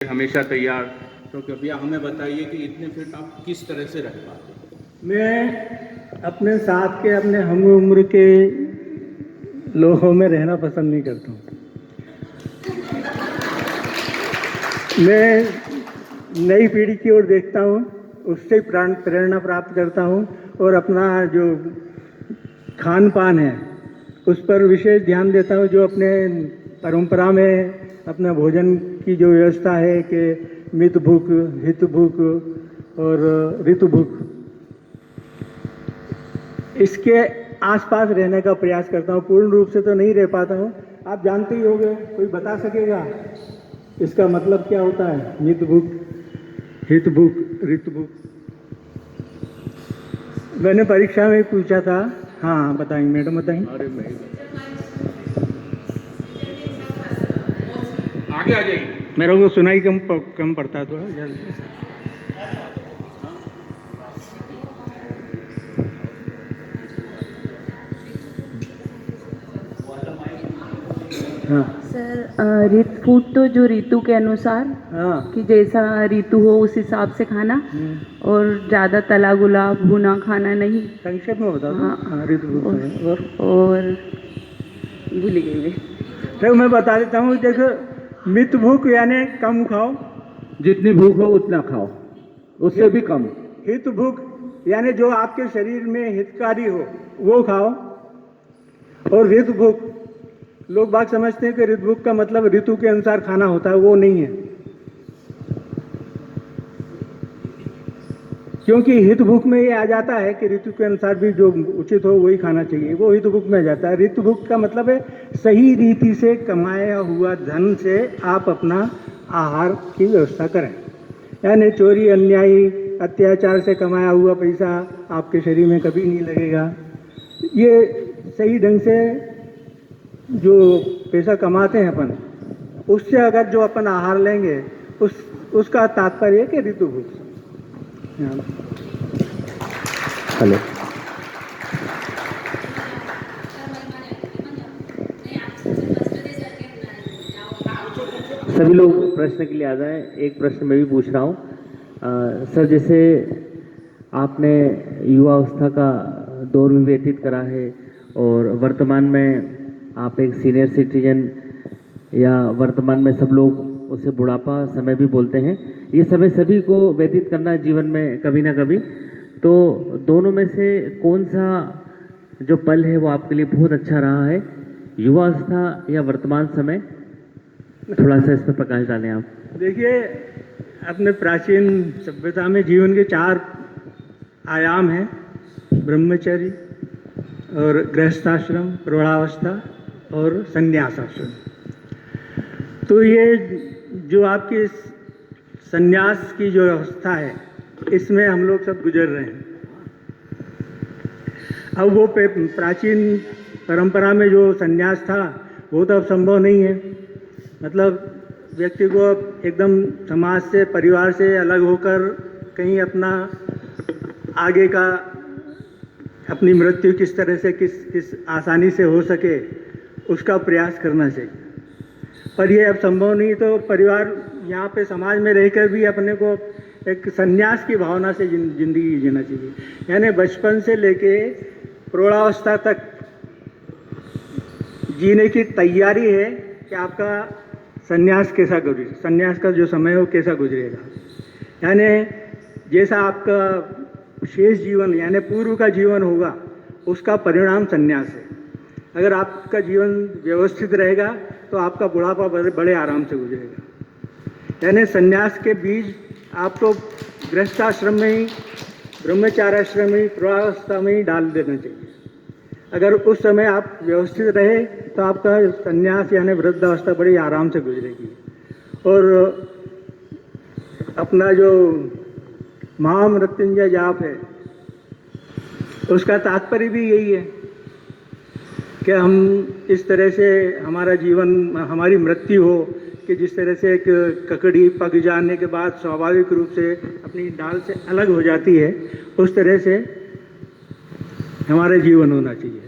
हमेशा तैयार। तो कृपया हमें बताइए कि इतने फिट आप किस तरह से रह पाते हैं? मैं अपने साथ के अपने हम उम्र के लोगों में रहना पसंद नहीं करता हूँ। मैं नई पीढ़ी की ओर देखता हूँ, उससे प्रेरणा प्राप्त करता हूँ और अपना जो खान पान है उस पर विशेष ध्यान देता हूँ। जो अपने परंपरा में अपना भोजन की जो व्यवस्था है कि मित भूख, हित भूख और ऋतु भूख, इसके आसपास रहने का प्रयास करता हूँ। पूर्ण रूप से तो नहीं रह पाता हूँ। आप जानते ही होंगे, कोई बता सकेगा इसका मतलब क्या होता है? मित भूख, हित भूख, ऋतु भूख। मैंने परीक्षा में पूछा था। हाँ बताएंगे मैडम, बताएंगे। अरे नहीं, आगे आ जाइए। मेरे को सुनाई कम पड़ता है थोड़ा जल्दी। हाँ सर फूड तो जो ऋतु के अनुसार हाँ कि जैसा ऋतु हो उस हिसाब से खाना, और ज़्यादा तला गुला भुना खाना नहीं। संक्षेप में बता दो। हाँ, हाँ ऋतु भूख और भूल ही गई मैं। तो मैं बता देता हूँ। देखो, मित भूख यानी कम खाओ, जितनी भूख हो उतना खाओ, उससे भी कम। हित भूख यानी जो आपके शरीर में हितकारी हो वो खाओ, और ऋतु भूख, लोग बात समझते हैं कि ऋतु भूख का मतलब ऋतु के अनुसार खाना होता है, वो नहीं है। क्योंकि हित भूख में ये आ जाता है कि ऋतु के अनुसार भी जो उचित हो वही खाना चाहिए, वो हित भूख में आ जाता है। ऋतु भूख का मतलब है सही रीति से कमाया हुआ धन से आप अपना आहार की व्यवस्था करें। यानी चोरी, अन्यायी, अत्याचार से कमाया हुआ पैसा आपके शरीर में कभी नहीं लगेगा। ये सही ढंग से जो पैसा कमाते हैं अपन, उससे अगर जो अपन आहार लेंगे उसका तात्पर्य है कि ऋतु भूख। हेलो, सभी लोग प्रश्न के लिए आ जाएं। एक प्रश्न मैं भी पूछ रहा हूँ। सर, जैसे आपने युवावस्था का दौर भी व्यतीत करा है और वर्तमान में आप एक सीनियर सिटीजन, या वर्तमान में सब लोग उसे बुढ़ापा समय भी बोलते हैं, ये समय सभी को व्यतीत करना है जीवन में कभी ना कभी। तो दोनों में से कौन सा जो पल है वो आपके लिए बहुत अच्छा रहा है, युवावस्था या वर्तमान समय? थोड़ा सा इस पर प्रकाश डालें आप। देखिए, अपने प्राचीन सभ्यता में जीवन के 4 आयाम हैं: ब्रह्मचर्य और गृहस्थाश्रम, प्रौढ़ावस्था और संन्यासाश्रम। तो ये जो आपकी संन्यास की जो अवस्था है, इसमें हम लोग सब गुजर रहे हैं। अब वो प्राचीन परंपरा में जो संन्यास था वो तो अब संभव नहीं है। मतलब व्यक्ति को एकदम समाज से, परिवार से अलग होकर कहीं अपना आगे का, अपनी मृत्यु किस तरह से किस आसानी से हो सके उसका प्रयास करना चाहिए। पर ये अब संभव नहीं। तो परिवार, यहाँ पे समाज में रहकर भी अपने को एक संन्यास की भावना से जिंदगी जीना चाहिए। यानी बचपन से लेके प्रौढ़ावस्था तक जीने की तैयारी है कि आपका संन्यास कैसा गुजरे, संन्यास का जो समय हो कैसा गुजरेगा। यानी जैसा आपका शेष जीवन यानी पूर्व का जीवन होगा, उसका परिणाम संन्यास है। अगर आपका जीवन व्यवस्थित रहेगा तो आपका बुढ़ापा बड़े आराम से गुजरेगा। यानी संन्यास के बीज आपको गृहस्थाश्रम में ही, ब्रह्मचार्याश्रम में ही, प्रौढ़ावस्था में ही डाल देना चाहिए। अगर उस समय आप व्यवस्थित रहे तो आपका संन्यास यानी वृद्धावस्था बड़ी आराम से गुजरेगी। और अपना जो महामृत्युंजय जाप है, उसका तात्पर्य भी यही है कि हम इस तरह से हमारा जीवन, हमारी मृत्यु हो कि जिस तरह से एक ककड़ी पक जाने के बाद स्वाभाविक रूप से अपनी डाल से अलग हो जाती है, उस तरह से हमारा जीवन होना चाहिए।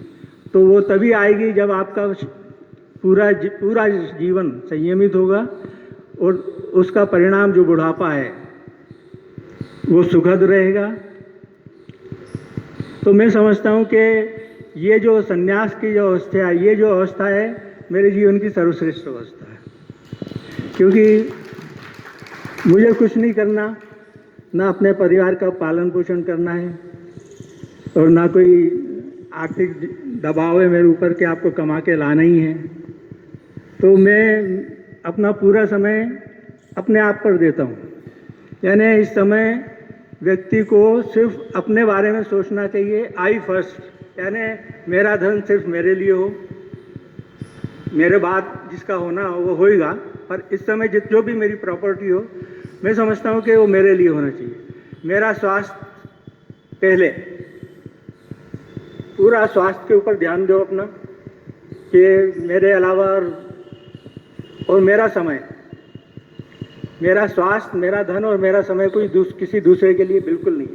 तो वो तभी आएगी जब आपका पूरा जीवन संयमित होगा, और उसका परिणाम जो बुढ़ापा है वो सुखद रहेगा। तो मैं समझता हूँ कि ये जो संन्यास की जो अवस्था है, ये जो अवस्था है मेरे जीवन की सर्वश्रेष्ठ अवस्था है, क्योंकि मुझे कुछ नहीं करना, ना अपने परिवार का पालन पोषण करना है और ना कोई आर्थिक दबाव है मेरे ऊपर कि आपको कमा के लाना ही है। तो मैं अपना पूरा समय अपने आप पर देता हूँ। यानी इस समय व्यक्ति को सिर्फ अपने बारे में सोचना चाहिए, आई फर्स्ट, यानी मेरा धन सिर्फ मेरे लिए हो, मेरे बाद जिसका होना हो वो होएगा, पर इस समय जो भी मेरी प्रॉपर्टी हो मैं समझता हूँ कि वो मेरे लिए होना चाहिए। मेरा स्वास्थ्य पहले, पूरा स्वास्थ्य के ऊपर ध्यान दो अपना, कि मेरे अलावा और मेरा समय, मेरा स्वास्थ्य, मेरा धन और मेरा समय कोई किसी दूसरे के लिए बिल्कुल नहीं।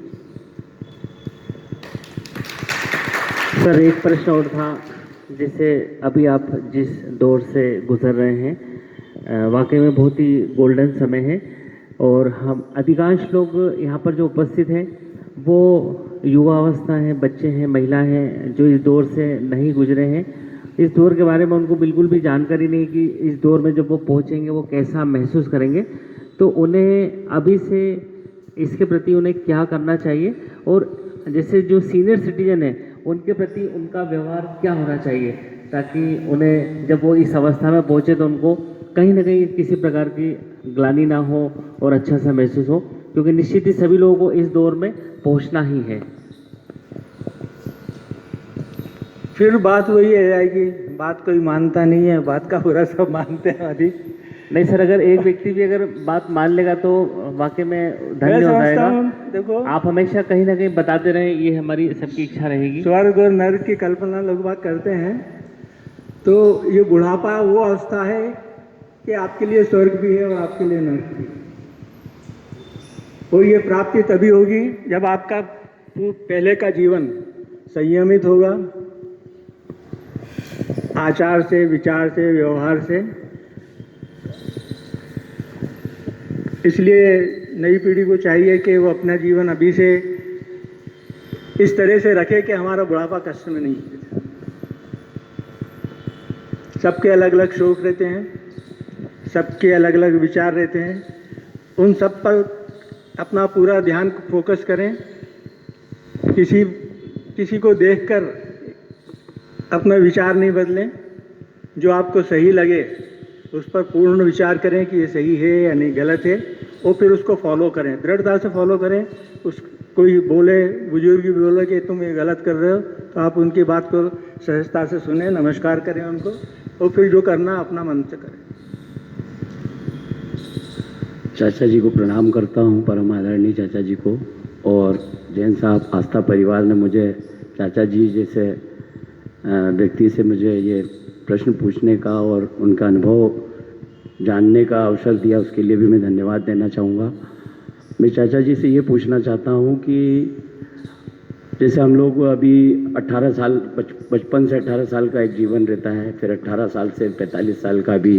सर एक प्रश्न और था, जैसे अभी आप जिस दौर से गुजर रहे हैं वाकई में बहुत ही गोल्डन समय है, और हम अधिकांश लोग यहाँ पर जो उपस्थित हैं वो युवा अवस्था हैं, बच्चे हैं, महिला हैं जो इस दौर से नहीं गुजरे हैं। इस दौर के बारे में उनको बिल्कुल भी जानकारी नहीं कि इस दौर में जब वो पहुँचेंगे वो कैसा महसूस करेंगे। तो उन्हें अभी से इसके प्रति उन्हें क्या करना चाहिए, और जैसे जो सीनियर सिटीजन है उनके प्रति उनका व्यवहार क्या होना चाहिए, ताकि उन्हें जब वो इस अवस्था में पहुँचे तो उनको कहीं ना कहीं किसी प्रकार की ग्लानि ना हो और अच्छा सा महसूस हो, क्योंकि निश्चित ही सभी लोगों को इस दौर में पहुँचना ही है। फिर बात वही है जाएगी, बात कोई मानता नहीं है, बात का पूरा सब मानते हैं अभी। नहीं सर, अगर एक व्यक्ति भी अगर बात मान लेगा तो वाकई में धन्य हो जाएगा। देखो, आप हमेशा कहीं ना कहीं बताते रहें, ये हमारी सबकी इच्छा रहेगी। स्वर्ग और नरक की कल्पना लोग बात करते हैं, तो ये बुढ़ापा वो अवस्था है कि आपके लिए स्वर्ग भी है और आपके लिए नरक भी। और ये प्राप्ति तभी होगी जब आपका पहले का जीवन संयमित होगा, आचार से, विचार से, व्यवहार से। इसलिए नई पीढ़ी को चाहिए कि वो अपना जीवन अभी से इस तरह से रखे कि हमारा बुढ़ापा कष्ट में नहीं है। सबके अलग अलग शौक रहते हैं, सबके अलग अलग विचार रहते हैं, उन सब पर अपना पूरा ध्यान फोकस करें। किसी को देखकर अपना विचार नहीं बदलें, जो आपको सही लगे उस पर पूर्ण विचार करें कि ये सही है या नहीं, गलत है, और फिर उसको फॉलो करें, दृढ़ता से फॉलो करें। कोई बोले, बुजुर्ग भी बोले कि तुम ये गलत कर रहे हो, तो आप उनकी बात को सहजता से सुने, नमस्कार करें उनको, और फिर जो करना अपना मन से करें। चाचा जी को प्रणाम करता हूँ, परम आदरणीय चाचा जी को। और जैन साहब आस्था परिवार ने मुझे चाचा जी जैसे व्यक्ति से मुझे ये प्रश्न पूछने का और उनका अनुभव जानने का अवसर दिया, उसके लिए भी मैं धन्यवाद देना चाहूँगा। मैं चाचा जी से ये पूछना चाहता हूँ कि जैसे हम लोग अभी 18 साल, बचपन से 18 साल का एक जीवन रहता है, फिर 18 साल से 45 साल का भी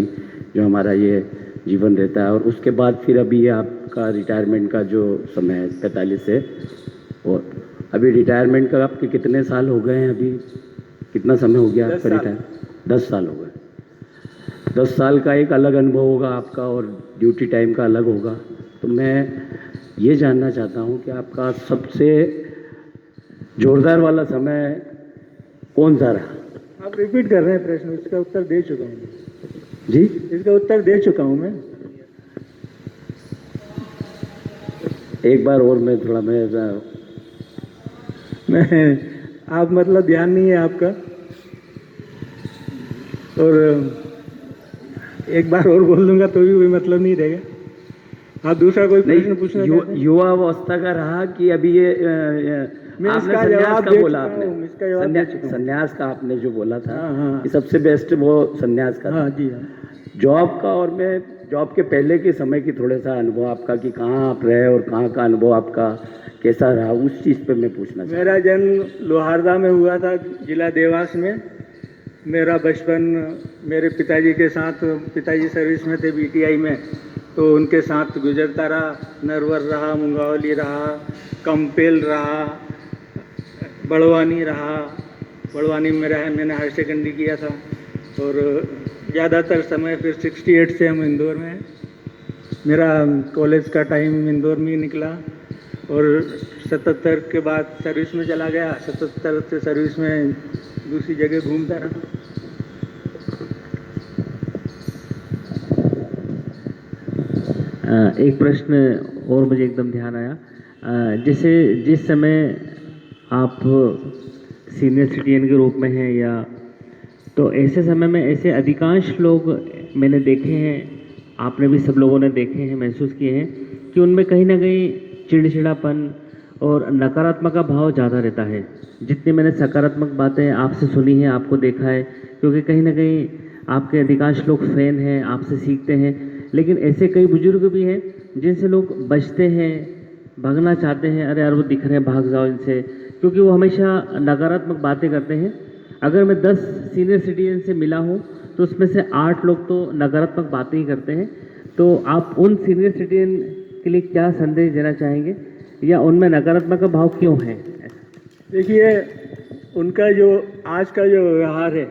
जो हमारा ये जीवन रहता है, और उसके बाद फिर अभी ये आपका रिटायरमेंट का जो समय है 45 से, और अभी रिटायरमेंट का आपके कितने साल हो गए हैं? अभी कितना समय हो गया आपका रिटायर? 10 साल हो गए। 10 साल का एक अलग अनुभव होगा आपका और ड्यूटी टाइम का अलग होगा। तो मैं ये जानना चाहता हूँ कि आपका सबसे जोरदार वाला समय कौन सा रहा? आप रिपीट कर रहे हैं प्रश्न, इसका उत्तर दे चुका हूँ जी, इसका उत्तर दे चुका हूँ मैं। एक बार और मैं थोड़ा आप मतलब ध्यान नहीं है आपका, और एक बार और बोल दूंगा तो भी कोई मतलब नहीं रहेगा। आप दूसरा कोई प्रश्न पूछना चाहते हैं? युवा अवस्था का रहा कि अभी ये मैं आपने इसका संन्यास जवाब का दे बोला, चुका हूँ, आपने इसका जवाब दे चुका हूँ। संन्यास का आपने जो बोला था, हाँ। कि सबसे बेस्ट वो संन्यास का था। हाँ जी, हाँ। जॉब का, और मैं जॉब के पहले के समय की थोड़ा सा अनुभव आपका कि कहाँ आप रहे और कहाँ का अनुभव आपका कैसा रहा, उस चीज़ पे मैं पूछना चाहता हूँ। मेरा जन्म लोहारदा में हुआ था, जिला देवास में। मेरा बचपन मेरे पिताजी के साथ, पिताजी सर्विस में थे बीटीआई में, तो उनके साथ गुजरता रहा, नरवर रहा, मुंगावली रहा, कंपेल रहा, बड़वानी रहा। बड़वानी में रहा, मैंने हायर सेकेंडरी किया था और ज़्यादातर समय फिर 68 से हम इंदौर में हैं। मेरा कॉलेज का टाइम इंदौर में ही निकला और 77 के बाद सर्विस में चला गया। 77 से सर्विस में दूसरी जगह घूमता रहा। एक प्रश्न और मुझे एकदम ध्यान आया, जैसे जिस समय आप सीनियर सिटीजन के रूप में हैं या तो ऐसे समय में ऐसे अधिकांश लोग मैंने देखे हैं, आपने भी सब लोगों ने देखे हैं, महसूस किए हैं कि उनमें कहीं ना कहीं चिड़चिड़ापन और नकारात्मक का भाव ज़्यादा रहता है। जितनी मैंने सकारात्मक बातें आपसे सुनी हैं, आपको देखा है, क्योंकि कहीं ना कहीं आपके अधिकांश लोग फैन हैं, आपसे सीखते हैं, लेकिन ऐसे कई बुजुर्ग भी हैं जिनसे लोग बचते हैं, भागना चाहते हैं, अरे यार वो दिख रहे हैं भाग जाओ इनसे, क्योंकि वो हमेशा नकारात्मक बातें करते हैं। अगर मैं 10 सीनियर सिटीजन से मिला हूँ तो उसमें से 8 लोग तो नकारात्मक बातें ही करते हैं। तो आप उन सीनियर सिटीजन के लिए क्या संदेश देना चाहेंगे या उनमें नकारात्मक का भाव क्यों है? देखिए, उनका जो आज का जो व्यवहार है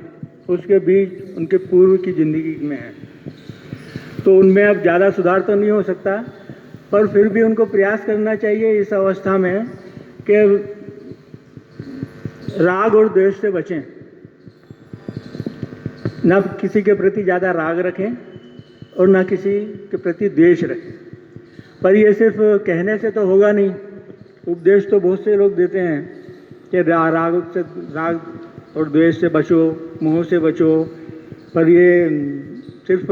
उसके बीच उनके पूर्व की ज़िंदगी में है, तो उनमें अब ज़्यादा सुधार तो नहीं हो सकता, पर फिर भी उनको प्रयास करना चाहिए इस अवस्था में कि राग और द्वेष से बचें, ना किसी के प्रति ज़्यादा राग रखें और ना किसी के प्रति द्वेष रखें। पर ये सिर्फ कहने से तो होगा नहीं, उपदेश तो बहुत से लोग देते हैं कि राग और द्वेष से बचो, मोह से बचो, पर ये सिर्फ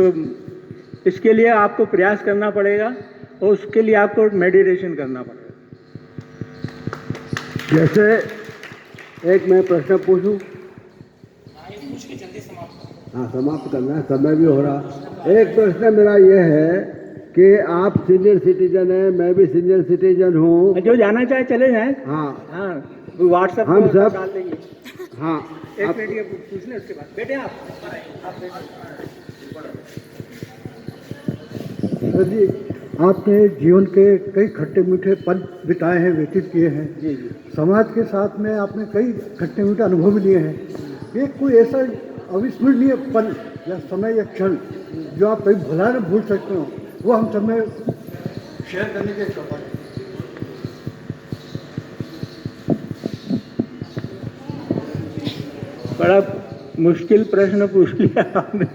इसके लिए आपको प्रयास करना पड़ेगा और उसके लिए आपको मेडिटेशन करना पड़ेगा। जैसे एक मैं प्रश्न पूछूं? हाँ, समाप्त करना है, समय भी हो रहा। एक प्रश्न मेरा ये है कि आप सीनियर सिटीजन हैं, मैं भी सीनियर सिटीजन हूँ। जो जाना चाहे चले जाएं। हाँ हाँ, व्हाट्सएप हम सब डाल देंगे। हाँ, एक मिनट ये पूछ लें, उसके बाद बेटे आप सर जी, आपने जीवन के कई खट्टे मीठे पल बिताए हैं, व्यतीत किए हैं। जी जी। समाज के साथ में आपने कई खट्टे मीठे अनुभव भी लिए हैं। एक कोई ऐसा अविस्मरणीय पल या समय या क्षण जो आप कहीं भुला न भूल सकते हो, वो हम सब में शेयर करने के इच्छुक हैं। बड़ा मुश्किल प्रश्न पूछ लिया आपने।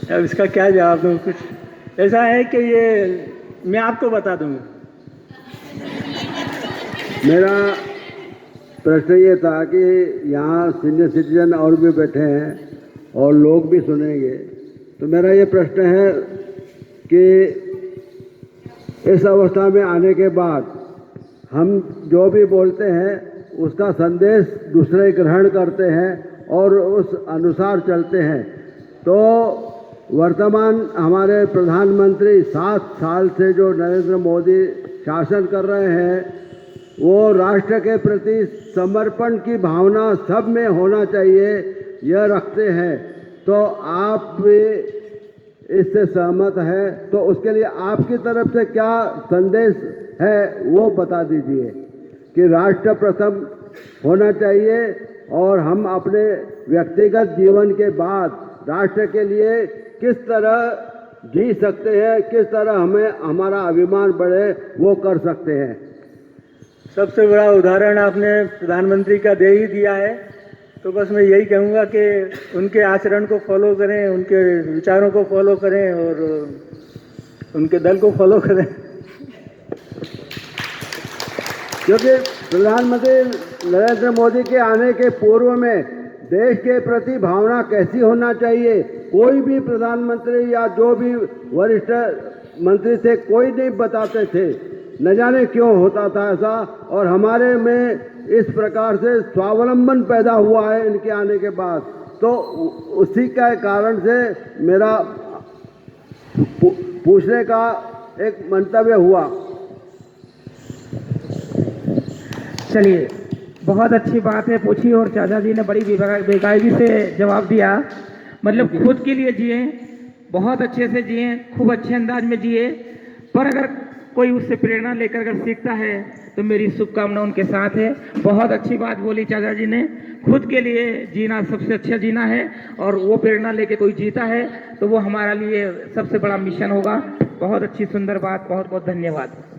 अब इसका क्या जवाब दूँ? कुछ ऐसा है कि ये मैं आपको बता दूँगा। मेरा प्रश्न ये था कि यहाँ सीनियर सिटीजन और भी बैठे हैं और लोग भी सुनेंगे, तो मेरा ये प्रश्न है कि इस अवस्था में आने के बाद हम जो भी बोलते हैं उसका संदेश दूसरे ग्रहण करते हैं और उस अनुसार चलते हैं। तो वर्तमान हमारे प्रधानमंत्री 7 साल से जो नरेंद्र मोदी शासन कर रहे हैं, वो राष्ट्र के प्रति समर्पण की भावना सब में होना चाहिए, यह रखते हैं। तो आप भी इससे सहमत है, तो उसके लिए आपकी तरफ से क्या संदेश है वो बता दीजिए कि राष्ट्र प्रथम होना चाहिए और हम अपने व्यक्तिगत जीवन के बाद राष्ट्र के लिए किस तरह जी सकते हैं, किस तरह हमें हमारा अभिमान बढ़े, वो कर सकते हैं। सबसे बड़ा उदाहरण आपने प्रधानमंत्री का दे ही दिया है, तो बस मैं यही कहूँगा कि उनके आचरण को फॉलो करें, उनके विचारों को फॉलो करें और उनके दल को फॉलो करें। क्योंकि प्रधानमंत्री नरेंद्र मोदी के आने के पूर्व में देश के प्रति भावना कैसी होना चाहिए, कोई भी प्रधानमंत्री या जो भी वरिष्ठ मंत्री थे, कोई नहीं बताते थे। न जाने क्यों होता था ऐसा, और हमारे में इस प्रकार से स्वावलंबन पैदा हुआ है इनके आने के बाद। तो उसी के कारण से मेरा पूछने का एक मंतव्य हुआ। चलिए, बहुत अच्छी बात है पूछी और चाचा जी ने बड़ी बेकायदगी से जवाब दिया। मतलब खुद के लिए जिए, बहुत अच्छे से जिए, खूब अच्छे अंदाज में जिए, पर अगर कोई उससे प्रेरणा लेकर अगर सीखता है तो मेरी शुभकामना उनके साथ है। बहुत अच्छी बात बोली चाचा जी ने, खुद के लिए जीना सबसे अच्छा जीना है और वो प्रेरणा लेके कोई जीता है तो वो हमारा लिए सबसे बड़ा मिशन होगा। बहुत अच्छी सुंदर बात, बहुत बहुत धन्यवाद।